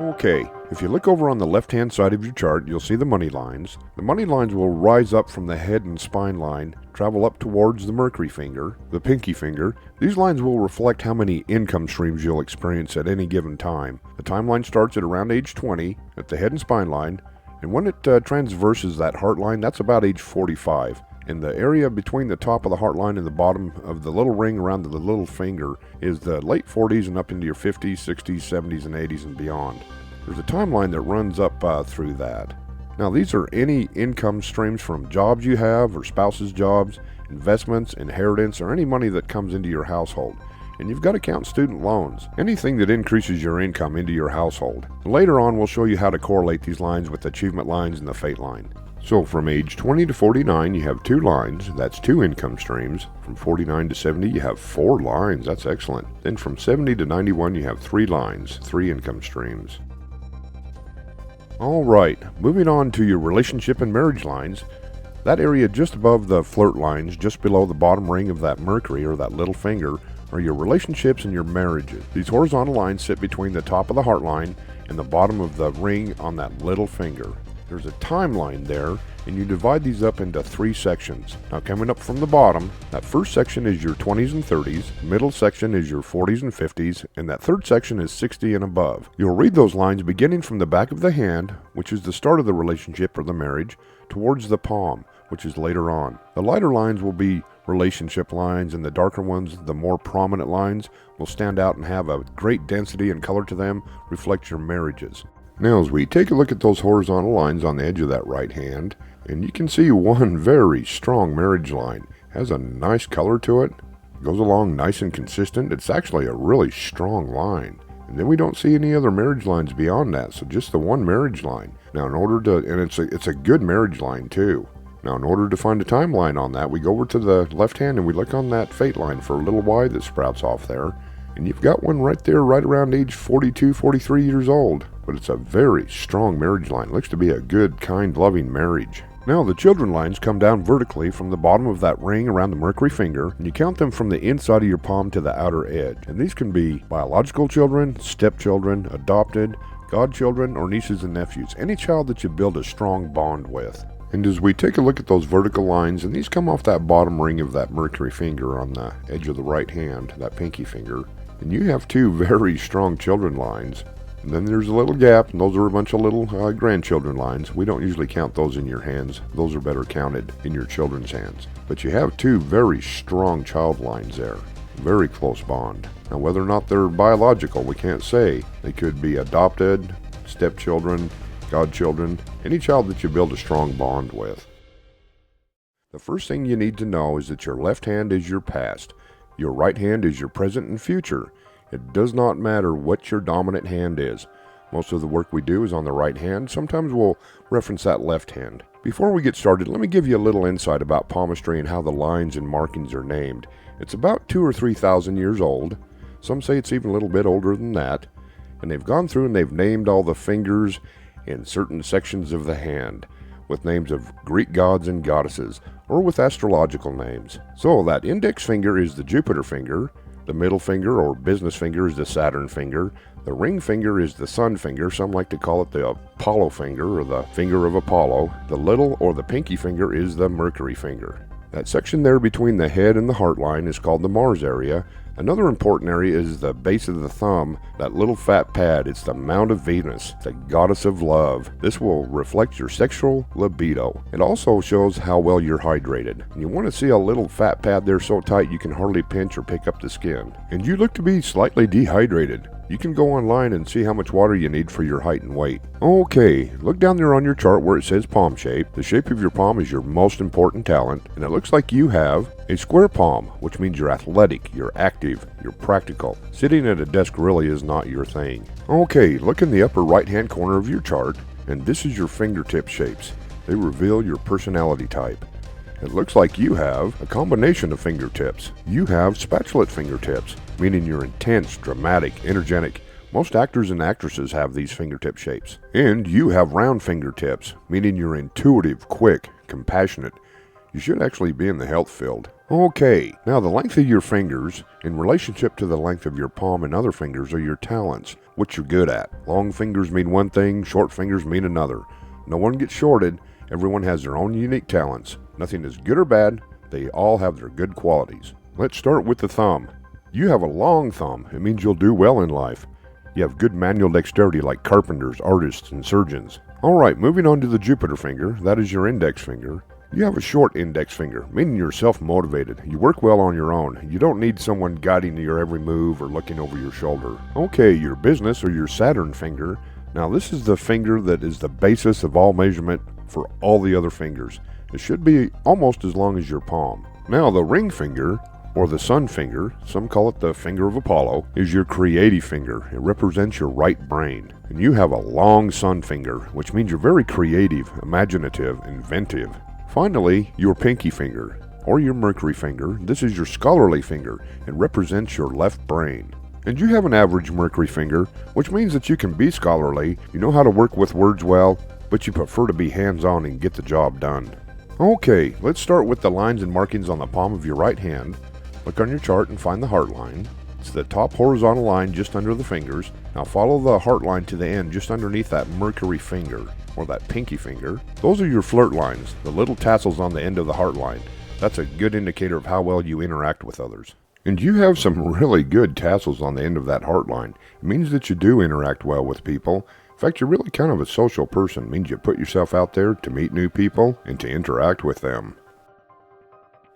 Okay, if you look over on the left-hand side of your chart, you'll see the money lines. The money lines will rise up from the head and spine line, travel up towards the mercury finger, the pinky finger. These lines will reflect how many income streams you'll experience at any given time. The timeline starts at around age 20 at the head and spine line, and when it transverses that heart line, that's about age 45. And the area between the top of the heart line and the bottom of the little ring around the little finger is the late 40s and up into your 50s, 60s, 70s, and 80s and beyond. There's a timeline that runs up through that. Now, these are any income streams from jobs you have or spouse's jobs, investments, inheritance, or any money that comes into your household. And you've got to count student loans, anything that increases your income into your household. Later on, we'll show you how to correlate these lines with the achievement lines and the fate line. So from age 20 to 49, you have 2 lines. That's 2 income streams. From 49 to 70, you have 4 lines. That's excellent. Then from 70 to 91, you have 3 lines, 3 income streams. All right, moving on to your relationship and marriage lines. That area just above the flirt lines, just below the bottom ring of that mercury or that little finger, are your relationships and your marriages. These horizontal lines sit between the top of the heart line and the bottom of the ring on that little finger. There's a timeline there, and you divide these up into 3 sections. Now, coming up from the bottom, that first section is your 20s and 30s, middle section is your 40s and 50s, and that third section is 60 and above. You'll read those lines beginning from the back of the hand, which is the start of the relationship or the marriage, towards the palm, which is later on. The lighter lines will be relationship lines, and the darker ones, the more prominent lines, will stand out and have a great density and color to them, reflect your marriages. Now, as we take a look at those horizontal lines on the edge of that right hand, and you can see one very strong marriage line. Has a nice color to it, goes along nice and consistent. It's actually a really strong line. And then we don't see any other marriage lines beyond that, so just the one marriage line. Now, in order to, and it's a good marriage line too. Now, in order to find a timeline on that, we go over to the left hand and we look on that fate line for a little Y that sprouts off there. And you've got one right there, right around age 42, 43 years old. But it's a very strong marriage line. Looks to be a good, kind, loving marriage. Now, the children lines come down vertically from the bottom of that ring around the mercury finger, and you count them from the inside of your palm to the outer edge. And these can be biological children, stepchildren, adopted, godchildren, or nieces and nephews. Any child that you build a strong bond with. And as we take a look at those vertical lines, and these come off that bottom ring of that mercury finger on the edge of the right hand, that pinky finger, and you have 2 very strong children lines. And then there's a little gap, and those are a bunch of little grandchildren lines. We don't usually count those in your hands. Those are better counted in your children's hands. But you have 2 very strong child lines there. Very close bond. Now, whether or not they're biological, we can't say. They could be adopted, stepchildren, godchildren, any child that you build a strong bond with. The first thing you need to know is that your left hand is your past. Your right hand is your present and future. It does not matter what your dominant hand is. Most of the work we do is on the right hand. Sometimes we'll reference that left hand. Before we get started, let me give you a little insight about palmistry and how the lines and markings are named. It's about 2,000 or 3,000 years old. Some say it's even a little bit older than that. And they've gone through and they've named all the fingers in certain sections of the hand with names of Greek gods and goddesses, or with astrological names. So that index finger is the Jupiter finger, the middle finger or business finger is the Saturn finger, the ring finger is the Sun finger, some like to call it the Apollo finger or the finger of Apollo, the little or the pinky finger is the Mercury finger. That section there between the head and the heart line is called the Mars area. Another important area is the base of the thumb, that little fat pad. It's the Mount of Venus, the goddess of love. This will reflect your sexual libido. It also shows how well you're hydrated. And you want to see a little fat pad there so tight you can hardly pinch or pick up the skin. And you look to be slightly dehydrated. You can go online and see how much water you need for your height and weight. Okay, look down there on your chart where it says palm shape. The shape of your palm is your most important talent, and it looks like you have a square palm, which means you're athletic, you're active, you're practical. Sitting at a desk really is not your thing. Okay, look in the upper right-hand corner of your chart, and this is your fingertip shapes. They reveal your personality type. It looks like you have a combination of fingertips. You have spatulate fingertips, meaning you're intense, dramatic, energetic. Most actors and actresses have these fingertip shapes. And you have round fingertips, meaning you're intuitive, quick, compassionate. You should actually be in the health field. Okay, now the length of your fingers in relationship to the length of your palm and other fingers are your talents, what you're good at. Long fingers mean one thing, short fingers mean another. No one gets shorted. Everyone has their own unique talents. Nothing is good or bad. They all have their good qualities. Let's start with the thumb. You have a long thumb. It means you'll do well in life. You have good manual dexterity like carpenters, artists, and surgeons. Alright, moving on to the Jupiter finger. That is your index finger. You have a short index finger, meaning you're self-motivated. You work well on your own. You don't need someone guiding your every move or looking over your shoulder. Okay, your business or your Saturn finger. Now this is the finger that is the basis of all measurement for all the other fingers. It should be almost as long as your palm. Now the ring finger, or the sun finger, some call it the finger of Apollo, is your creative finger. It represents your right brain. And you have a long sun finger, which means you're very creative, imaginative, inventive. Finally, your pinky finger, or your Mercury finger. This is your scholarly finger. It represents your left brain. And you have an average Mercury finger, which means that you can be scholarly, you know how to work with words well, but you prefer to be hands-on and get the job done. Okay, let's start with the lines and markings on the palm of your right hand. Look on your chart and find the heart line. It's the top horizontal line just under the fingers. Now follow the heart line to the end just underneath that Mercury finger, or that pinky finger. Those are your flirt lines, the little tassels on the end of the heart line. That's a good indicator of how well you interact with others. And you have some really good tassels on the end of that heart line. It means that you do interact well with people. In fact, you're really kind of a social person. It means you put yourself out there to meet new people and to interact with them.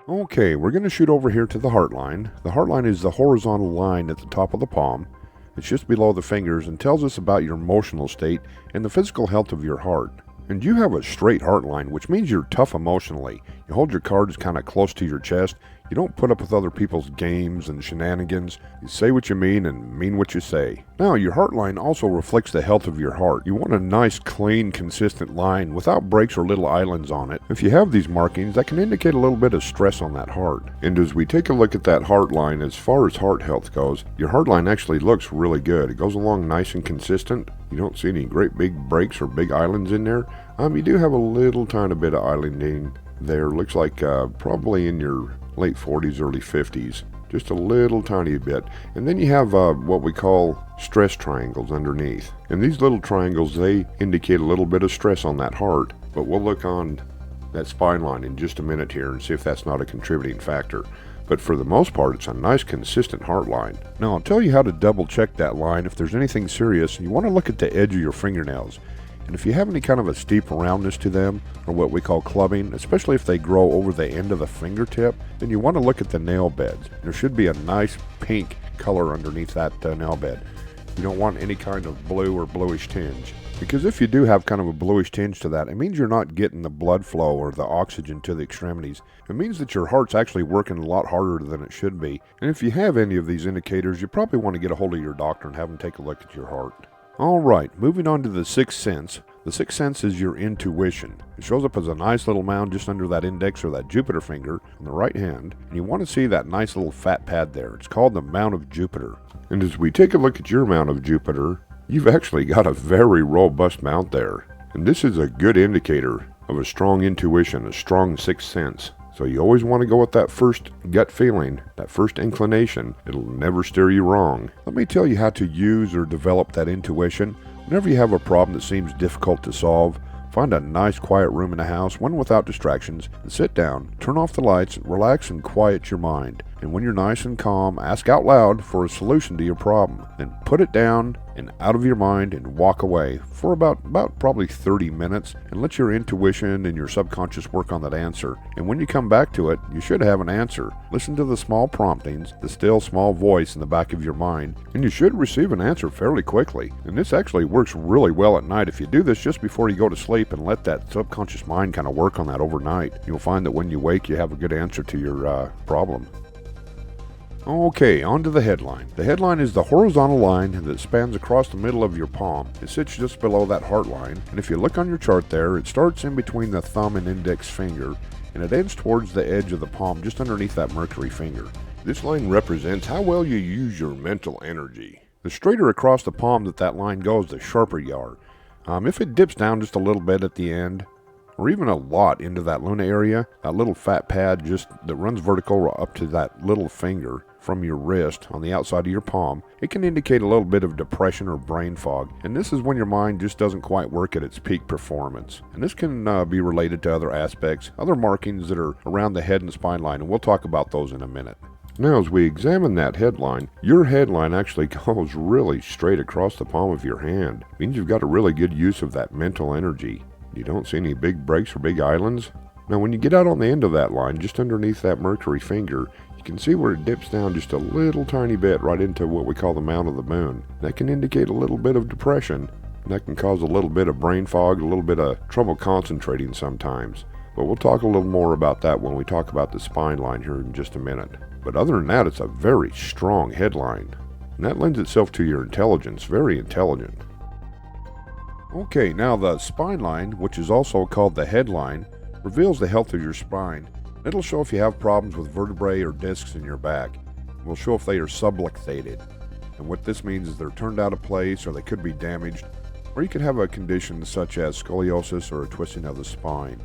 Okay, we're going to shoot over here to the heart line. The heart line is the horizontal line at the top of the palm. It's just below the fingers and tells us about your emotional state and the physical health of your heart. And you have a straight heart line, which means you're tough emotionally. You hold your cards kind of close to your chest. You don't put up with other people's games and shenanigans. You say what you mean and mean what you say. Now, your heart line also reflects the health of your heart. You want a nice, clean, consistent line without breaks or little islands on it. If you have these markings, that can indicate a little bit of stress on that heart. And as we take a look at that heart line, as far as heart health goes, your heart line actually looks really good. It goes along nice and consistent. You don't see any great big breaks or big islands in there. You do have a little tiny bit of islanding there. Looks like probably in your late 40s, early 50s. Just a little tiny bit. And then you have what we call stress triangles underneath. And these little triangles, they indicate a little bit of stress on that heart. But we'll look on that spine line in just a minute here and see if that's not a contributing factor. But for the most part, it's a nice consistent heart line. Now I'll tell you how to double check that line. If there's anything serious, you want to look at the edge of your fingernails. And if you have any kind of a steep roundness to them, or what we call clubbing, especially if they grow over the end of the fingertip, then you want to look at the nail beds. There should be a nice pink color underneath that nail bed. You don't want any kind of blue or bluish tinge. Because if you do have kind of a bluish tinge to that, it means you're not getting the blood flow or the oxygen to the extremities. It means that your heart's actually working a lot harder than it should be. And if you have any of these indicators, you probably want to get a hold of your doctor and have them take a look at your heart. Alright, moving on to the sixth sense. The sixth sense is your intuition. It shows up as a nice little mound just under that index or that Jupiter finger on the right hand. And you want to see that nice little fat pad there. It's called the Mount of Jupiter. And as we take a look at your Mount of Jupiter, you've actually got a very robust mount there. And this is a good indicator of a strong intuition, a strong sixth sense. So you always want to go with that first gut feeling, that first inclination. It'll never steer you wrong. Let me tell you how to use or develop that intuition. Whenever you have a problem that seems difficult to solve, find a nice quiet room in the house, one without distractions, and sit down, turn off the lights, relax and quiet your mind. And when you're nice and calm, ask out loud for a solution to your problem. Then put it down and out of your mind and walk away for about probably 30 minutes and let your intuition and your subconscious work on that answer. And when you come back to it, you should have an answer. Listen to the small promptings, the still small voice in the back of your mind, and you should receive an answer fairly quickly. And this actually works really well at night. If you do this just before you go to sleep and let that subconscious mind kind of work on that overnight, you'll find that when you wake, you have a good answer to your problem. Okay, on to the headline. The headline is the horizontal line that spans across the middle of your palm. It sits just below that heart line, and if you look on your chart there, it starts in between the thumb and index finger, and it ends towards the edge of the palm just underneath that Mercury finger. This line represents how well you use your mental energy. The straighter across the palm that line goes, the sharper you are. If it dips down just a little bit at the end, or even a lot into that luna area, that little fat pad just that runs vertical up to that little finger from your wrist on the outside of your palm, it can indicate a little bit of depression or brain fog, and this is when your mind just doesn't quite work at its peak performance. And this can be related to other aspects, other markings that are around the head and spine line, and we'll talk about those in a minute. Now, as we examine that headline, your headline actually goes really straight across the palm of your hand. It means you've got a really good use of that mental energy. You don't see any big breaks or big islands. Now, when you get out on the end of that line, just underneath that mercury finger, you can see where it dips down just a little tiny bit right into what we call the mount of the moon. That can indicate a little bit of depression, and that can cause a little bit of brain fog, a little bit of trouble concentrating sometimes. But we'll talk a little more about that when we talk about the spine line here in just a minute. But other than that, it's a very strong headline, and that lends itself to your intelligence, very intelligent. Okay, now the spine line, which is also called the headline, reveals the health of your spine. It'll show if you have problems with vertebrae or discs in your back. It will show if they are subluxated. And what this means is they're turned out of place, or they could be damaged, or you could have a condition such as scoliosis or a twisting of the spine.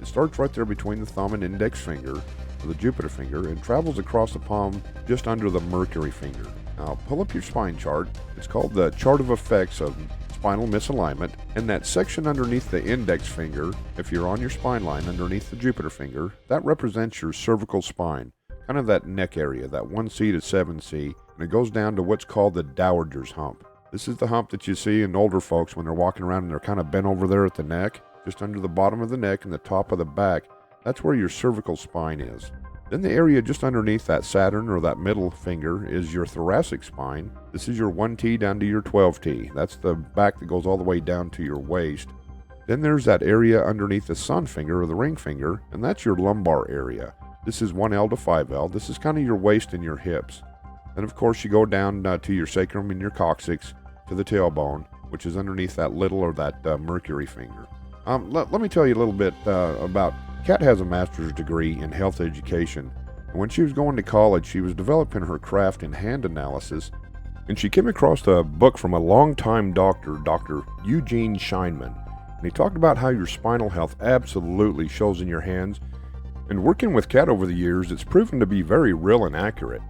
It starts right there between the thumb and index finger, or the Jupiter finger, and travels across the palm just under the mercury finger. Now pull up your spine chart. It's called the chart of effects of spinal misalignment, and that section underneath the index finger, if you're on your spine line underneath the Jupiter finger, that represents your cervical spine, kind of that neck area, that 1C to 7C, and it goes down to what's called the dowager's hump. This is the hump that you see in older folks when they're walking around and they're kind of bent over there at the neck, just under the bottom of the neck and the top of the back. That's where your cervical spine is. Then the area just underneath that Saturn or that middle finger is your thoracic spine. This is your 1T down to your 12T. That's the back that goes all the way down to your waist. Then there's that area underneath the sun finger or the ring finger, and that's your lumbar area. This is 1L to 5L. This is kind of your waist and your hips. Then of course you go down to your sacrum and your coccyx to the tailbone, which is underneath that little or that mercury finger. Let me tell you a little bit about Kat has a master's degree in health education, and when she was going to college, she was developing her craft in hand analysis, and she came across a book from a longtime doctor, Dr. Eugene Scheinman, and he talked about how your spinal health absolutely shows in your hands, and working with Kat over the years, it's proven to be very real and accurate.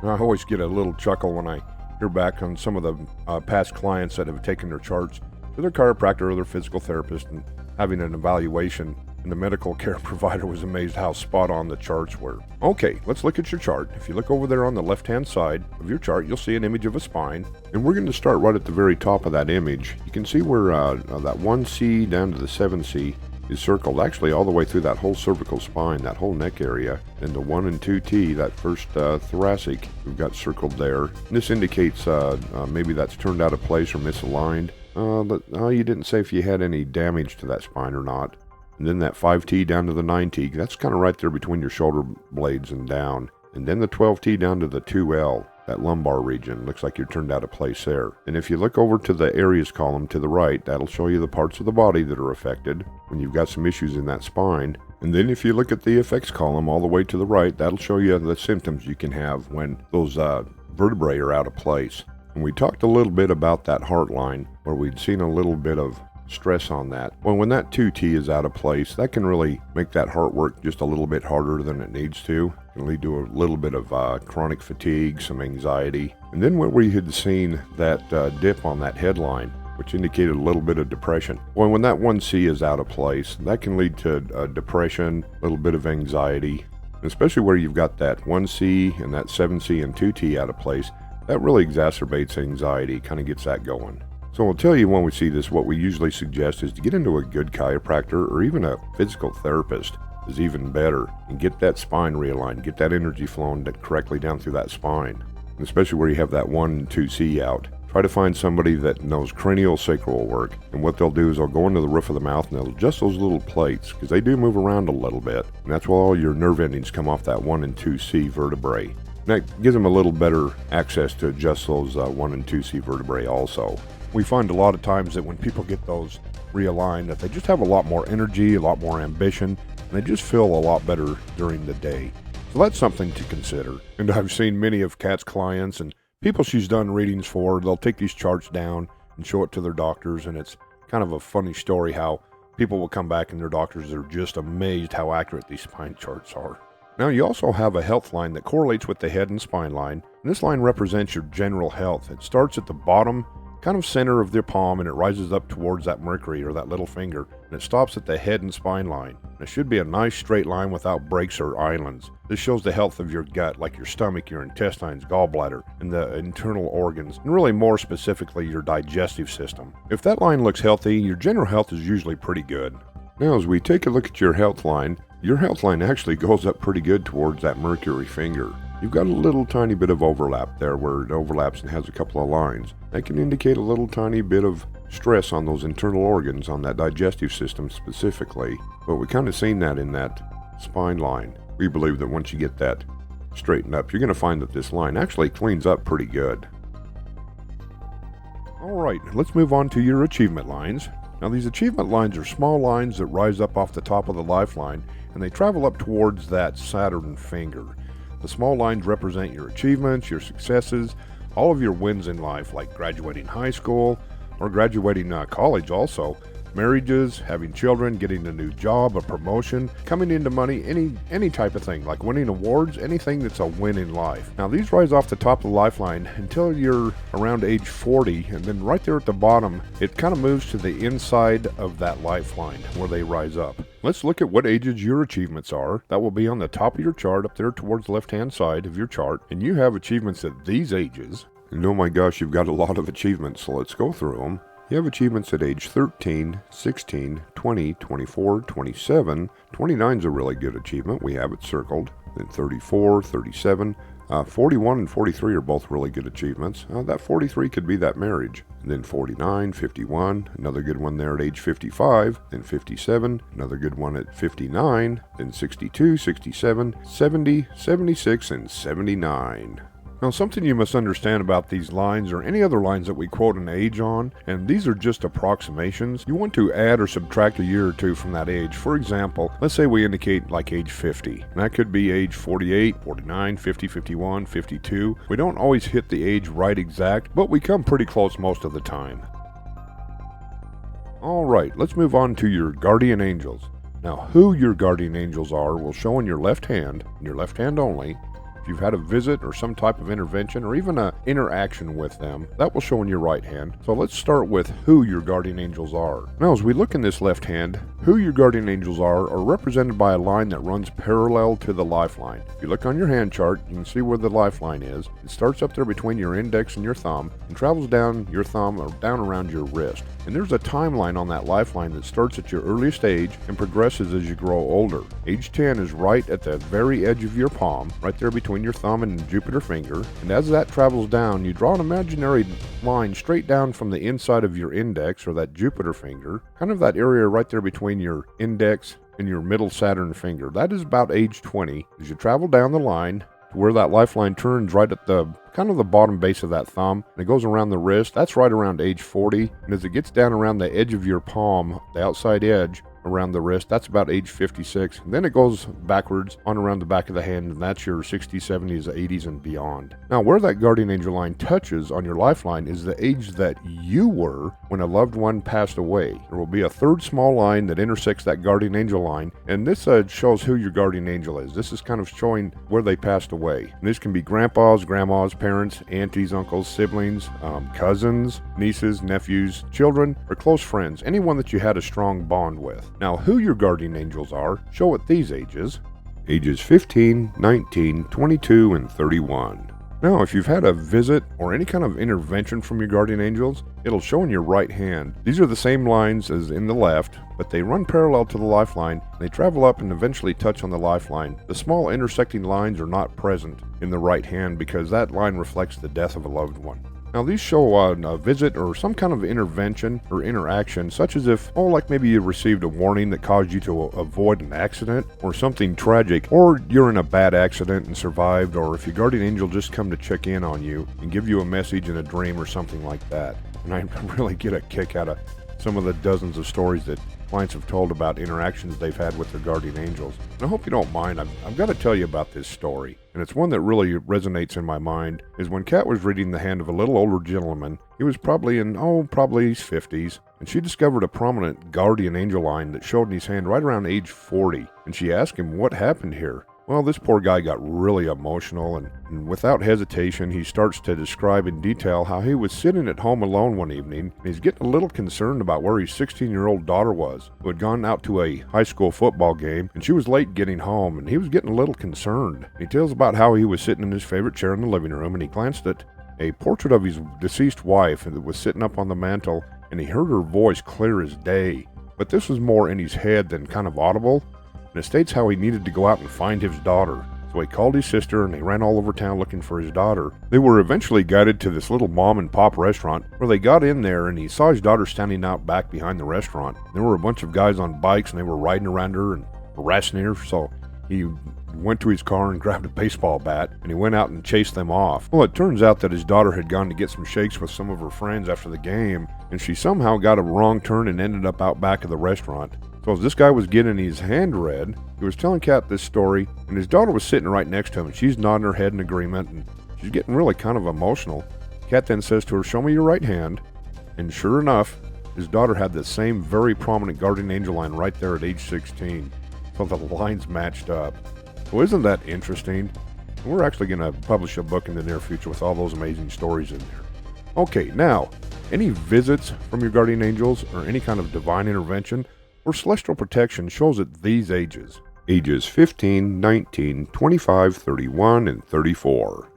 And I always get a little chuckle when I hear back on some of the past clients that have taken their charts to their chiropractor or their physical therapist and having an evaluation, and the medical care provider was amazed how spot on the charts were. Okay, let's look at your chart. If you look over there on the left-hand side of your chart, you'll see an image of a spine, and we're going to start right at the very top of that image. You can see where that 1C down to the 7C is circled, actually all the way through that whole cervical spine, that whole neck area, and the 1 and 2T, that first thoracic, we've got circled there. And this indicates maybe that's turned out of place or misaligned. You didn't say if you had any damage to that spine or not. And then that 5T down to the 9T, that's kind of right there between your shoulder blades and down. And then the 12T down to the 2L, that lumbar region, looks like you're turned out of place there. And if you look over to the areas column to the right, that'll show you the parts of the body that are affected when you've got some issues in that spine. And then if you look at the effects column all the way to the right, that'll show you the symptoms you can have when those vertebrae are out of place. And we talked a little bit about that heart line, where we'd seen a little bit of stress on that. Well, when that 2T is out of place, that can really make that heart work just a little bit harder than it needs to. It can lead to a little bit of chronic fatigue, some anxiety. And then when we had seen that dip on that headline, which indicated a little bit of depression. Well, when that 1C is out of place, that can lead to depression, a little bit of anxiety, especially where you've got that 1C and that 7C and 2T out of place. That really exacerbates anxiety, kind of gets that going. So I'll tell you when we see this, what we usually suggest is to get into a good chiropractor or even a physical therapist is even better, and get that spine realigned, get that energy flowing correctly down through that spine, and especially where you have that 1 and 2C out. Try to find somebody that knows craniosacral work, and what they'll do is they'll go into the roof of the mouth and they'll adjust those little plates, because they do move around a little bit, and that's why all your nerve endings come off that 1 and 2C vertebrae. And that gives them a little better access to adjust those 1 and 2C vertebrae also. We find a lot of times that when people get those realigned, that they just have a lot more energy, a lot more ambition, and they just feel a lot better during the day. So that's something to consider. And I've seen many of Kat's clients and people she's done readings for, they'll take these charts down and show it to their doctors, and it's kind of a funny story how People will come back and their doctors are just amazed how accurate these spine charts are. Now you also have a health line that correlates with the head and spine line, and this line represents your general health. It starts at the bottom, kind of center of the palm, and it rises up towards that mercury or that little finger, and it stops at the head and spine line. And it should be a nice straight line without breaks or islands. This shows the health of your gut, like your stomach, your intestines, gallbladder, and the internal organs, and really more specifically your digestive system. If that line looks healthy, your general health is usually pretty good. Now as we take a look at your health line actually goes up pretty good towards that mercury finger. You've got a little tiny bit of overlap there where it overlaps and has a couple of lines. That can indicate a little tiny bit of stress on those internal organs, on that digestive system specifically. But we kind of seen that in that spine line. We believe that once you get that straightened up, you're going to find that this line actually cleans up pretty good. Alright, let's move on to your achievement lines. Now these achievement lines are small lines that rise up off the top of the lifeline, and they travel up towards that Saturn finger. The small lines represent your achievements, your successes, all of your wins in life, like graduating high school or graduating college also, marriages, having children, getting a new job, a promotion, coming into money, any type of thing, like winning awards, anything that's a win in life. Now these rise off the top of the lifeline until you're around age 40, and then right there at the bottom, it kind of moves to the inside of that lifeline where they rise up. Let's look at what ages your achievements are. That will be on the top of your chart up there towards the left-hand side of your chart, and you have achievements at these ages. And oh my gosh, you've got a lot of achievements, so let's go through them. You have achievements at age 13, 16, 20, 24, 27. 29 is a really good achievement. We have it circled. Then 34, 37, 41 and 43 are both really good achievements. That 43 could be that marriage. And then 49, 51, another good one there at age 55. Then 57, another good one at 59. Then 62, 67, 70, 76, and 79. Now something you must understand about these lines or any other lines that we quote an age on, and these are just approximations, you want to add or subtract a year or two from that age. For example, let's say we indicate like age 50. And that could be age 48, 49, 50, 51, 52. We don't always hit the age right exact, but we come pretty close most of the time. Alright, let's move on to your guardian angels. Now who your guardian angels are will show in your left hand, and your left hand only. If you've had a visit or some type of intervention or even an interaction with them, that will show in your right hand. So let's start with who your guardian angels are. Now as we look in this left hand, who your guardian angels are represented by a line that runs parallel to the lifeline. If you look on your hand chart, you can see where the lifeline is. It starts up there between your index and your thumb and travels down your thumb or down around your wrist. And there's a timeline on that lifeline that starts at your earliest age and progresses as you grow older. Age 10 is right at the very edge of your palm, right there between your thumb and Jupiter finger, and as that travels down, you draw an imaginary line straight down from the inside of your index or that Jupiter finger, kind of that area right there between your index and your middle Saturn finger. That is about age 20. As you travel down the line to where that lifeline turns right at the kind of the bottom base of that thumb, and it goes around the wrist, that's right around age 40, and as it gets down around the edge of your palm, the outside edge, around the wrist, that's about age 56. And then it goes backwards on around the back of the hand, and that's your 60s, 70s, 80s, and beyond. Now, where that guardian angel line touches on your lifeline is the age that you were when a loved one passed away. There will be a third small line that intersects that guardian angel line, and this shows who your guardian angel is. This is kind of showing where they passed away. And this can be grandpas, grandmas, parents, aunties, uncles, siblings, cousins, nieces, nephews, children, or close friends, anyone that you had a strong bond with. Now, who your guardian angels are show at these ages. Ages 15, 19, 22, and 31. Now, if you've had a visit or any kind of intervention from your guardian angels, it'll show in your right hand. These are the same lines as in the left, but they run parallel to the lifeline. They travel up and eventually touch on the lifeline. The small intersecting lines are not present in the right hand because that line reflects the death of a loved one. Now these show a visit or some kind of intervention or interaction, such as if, like maybe you received a warning that caused you to avoid an accident or something tragic, or you're in a bad accident and survived, or if your guardian angel just come to check in on you and give you a message in a dream or something like that. And I really get a kick out of some of the dozens of stories that clients have told about interactions they've had with their guardian angels. And I hope you don't mind, I've got to tell you about this story. And it's one that really resonates in my mind, is when Kat was reading the hand of a little older gentleman. He was probably in his 50s, and she discovered a prominent guardian angel line that showed in his hand right around age 40. And she asked him what happened here. Well, this poor guy got really emotional, and without hesitation, he starts to describe in detail how he was sitting at home alone one evening, and he's getting a little concerned about where his 16-year-old daughter was, who had gone out to a high school football game, and she was late getting home, and he was getting a little concerned. He tells about how he was sitting in his favorite chair in the living room, and he glanced at a portrait of his deceased wife that was sitting up on the mantel, and he heard her voice clear as day. But this was more in his head than kind of audible. And it states how he needed to go out and find his daughter. So he called his sister and they ran all over town looking for his daughter. They were eventually guided to this little mom and pop restaurant where they got in there, and he saw his daughter standing out back behind the restaurant. There were a bunch of guys on bikes and they were riding around her and harassing her, so he went to his car and grabbed a baseball bat, and he went out and chased them off. Well, it turns out that his daughter had gone to get some shakes with some of her friends after the game, and she somehow got a wrong turn and ended up out back of the restaurant. So as this guy was getting his hand read, he was telling Kat this story, and his daughter was sitting right next to him, and she's nodding her head in agreement, and she's getting really kind of emotional. Kat then says to her, "Show me your right hand." And sure enough, his daughter had the same very prominent guardian angel line right there at age 16. So the lines matched up. Well, isn't that interesting? We're actually going to publish a book in the near future with all those amazing stories in there. Okay, now, any visits from your guardian angels or any kind of divine intervention or celestial protection shows at these ages. Ages 15, 19, 25, 31, and 34.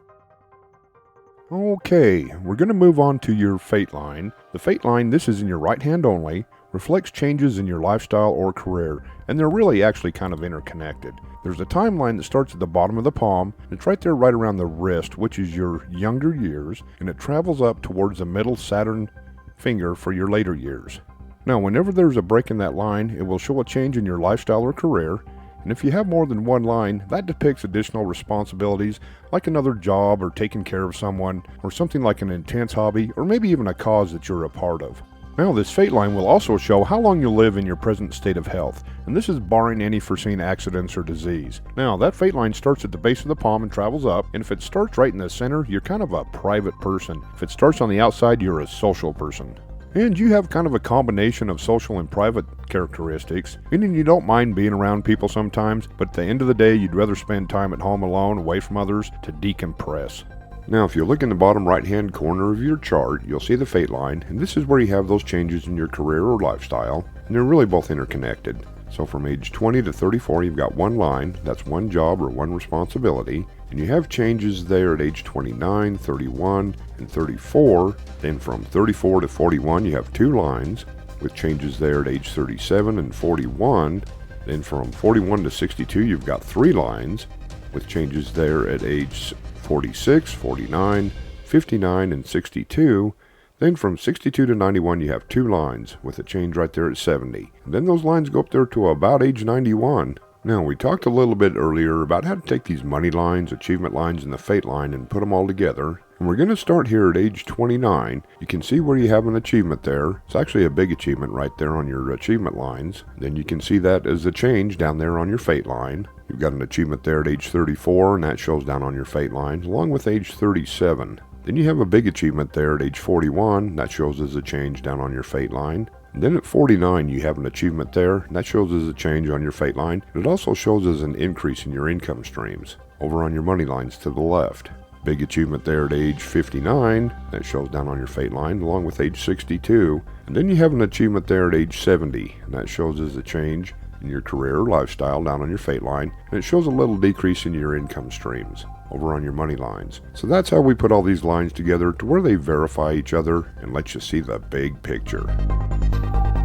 Okay, we're going to move on to your fate line. The fate line, this is in your right hand only, reflects changes in your lifestyle or career, and they're really actually kind of interconnected. There's a timeline that starts at the bottom of the palm, and it's right there right around the wrist, which is your younger years, and it travels up towards the middle Saturn finger for your later years. Now, whenever there's a break in that line, it will show a change in your lifestyle or career, and if you have more than one line, that depicts additional responsibilities like another job or taking care of someone, or something like an intense hobby, or maybe even a cause that you're a part of. Now, this fate line will also show how long you'll live in your present state of health, and this is barring any foreseen accidents or disease. Now, that fate line starts at the base of the palm and travels up, and if it starts right in the center, you're kind of a private person. If it starts on the outside, you're a social person. And you have kind of a combination of social and private characteristics, meaning you don't mind being around people sometimes, but at the end of the day, you'd rather spend time at home alone, away from others, to decompress. Now, if you look in the bottom right-hand corner of your chart, you'll see the fate line, and this is where you have those changes in your career or lifestyle, and they're really both interconnected. So from age 20 to 34, you've got one line, that's one job or one responsibility, and you have changes there at age 29, 31, and 34. Then from 34 to 41, you have two lines, with changes there at age 37 and 41. Then from 41 to 62, you've got three lines, with changes there at age 46, 49, 59, and 62. Then from 62 to 91, you have two lines, with a change right there at 70. And then those lines go up there to about age 91. Now, we talked a little bit earlier about how to take these money lines, achievement lines, and the fate line and put them all together. And we're going to start here at age 29. You can see where you have an achievement there. It's actually a big achievement right there on your achievement lines. Then you can see that as a change down there on your fate line. You've got an achievement there at age 34, and that shows down on your fate line, along with age 37. Then you have a big achievement there at age 41. That shows as a change down on your fate line. And then at 49, you have an achievement there, and that shows as a change on your fate line. It also shows as an increase in your income streams over on your money lines to the left. Big achievement there at age 59, that shows down on your fate line, along with age 62. And then you have an achievement there at age 70, and that shows as a change in your career or lifestyle down on your fate line, and it shows a little decrease in your income streams over on your money lines. So that's how we put all these lines together to where they verify each other and let you see the big picture.